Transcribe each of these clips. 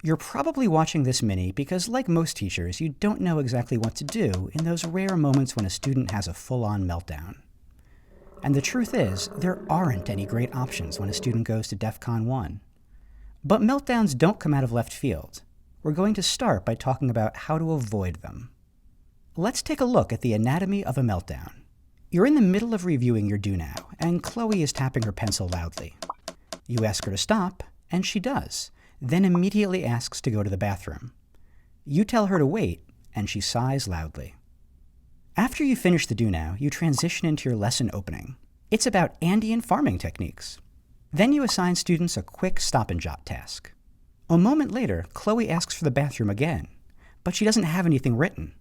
You're probably watching this mini because, like most teachers, you don't know exactly what to do in those rare moments when a student has a full-on meltdown. And the truth is, there aren't any great options when a student goes to DEF CON 1. But meltdowns don't come out of left field. We're going to start by talking about how to avoid them. Let's take a look at the anatomy of a meltdown. You're in the middle of reviewing your do now, and Chloe is tapping her pencil loudly. You ask her to stop, and she does, then immediately asks to go to the bathroom. You tell her to wait, and she sighs loudly. After you finish the do now, you transition into your lesson opening. It's about Andean farming techniques. Then you assign students a quick stop and jot task. A moment later, Chloe asks for the bathroom again, but she doesn't have anything written.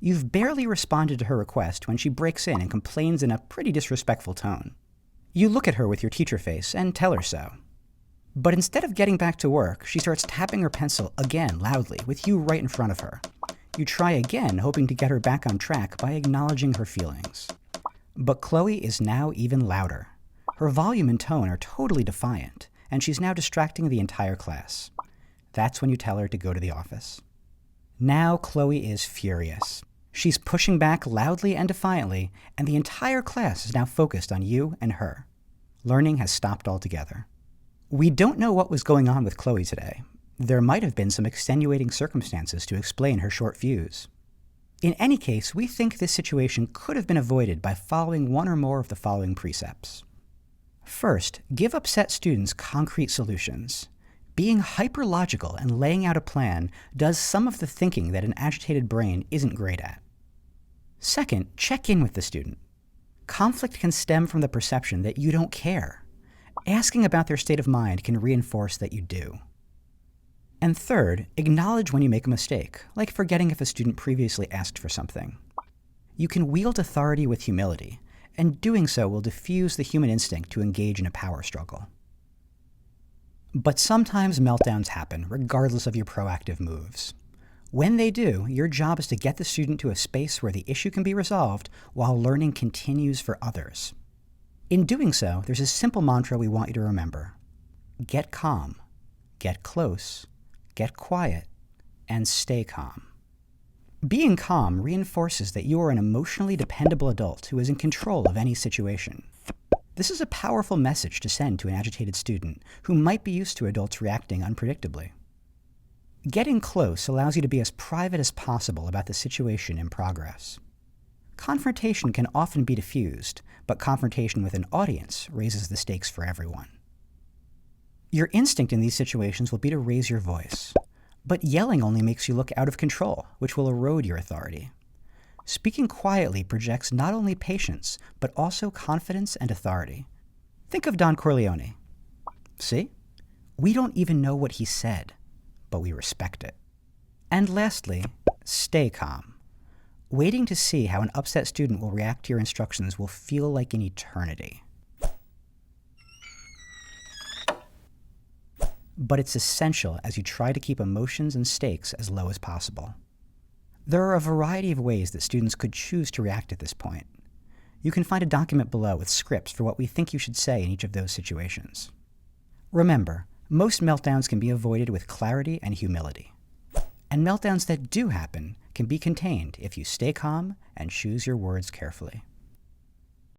You've barely responded to her request when she breaks in and complains in a pretty disrespectful tone. You look at her with your teacher face and tell her so. But instead of getting back to work, she starts tapping her pencil again loudly with you right in front of her. You try again, hoping to get her back on track by acknowledging her feelings. But Chloe is now even louder. Her volume and tone are totally defiant, and she's now distracting the entire class. That's when you tell her to go to the office. Now Chloe is furious. She's pushing back loudly and defiantly, and the entire class is now focused on you and her. Learning has stopped altogether. We don't know what was going on with Chloe today. There might have been some extenuating circumstances to explain her short fuse. In any case, we think this situation could have been avoided by following one or more of the following precepts. First, give upset students concrete solutions. Being hyper-logical and laying out a plan does some of the thinking that an agitated brain isn't great at. Second, check in with the student. Conflict can stem from the perception that you don't care. Asking about their state of mind can reinforce that you do. And third, acknowledge when you make a mistake, like forgetting if a student previously asked for something. You can wield authority with humility, and doing so will diffuse the human instinct to engage in a power struggle. But sometimes meltdowns happen, regardless of your proactive moves. When they do, your job is to get the student to a space where the issue can be resolved while learning continues for others. In doing so, there's a simple mantra we want you to remember. Get calm, get close, get quiet, and stay calm. Being calm reinforces that you are an emotionally dependable adult who is in control of any situation. This is a powerful message to send to an agitated student who might be used to adults reacting unpredictably. Getting close allows you to be as private as possible about the situation in progress. Confrontation can often be diffused, but confrontation with an audience raises the stakes for everyone. Your instinct in these situations will be to raise your voice, but yelling only makes you look out of control, which will erode your authority. Speaking quietly projects not only patience, but also confidence and authority. Think of Don Corleone. See? We don't even know what he said, but we respect it. And lastly, stay calm. Waiting to see how an upset student will react to your instructions will feel like an eternity. But it's essential as you try to keep emotions and stakes as low as possible. There are a variety of ways that students could choose to react at this point. You can find a document below with scripts for what we think you should say in each of those situations. Remember, most meltdowns can be avoided with clarity and humility. And meltdowns that do happen can be contained if you stay calm and choose your words carefully.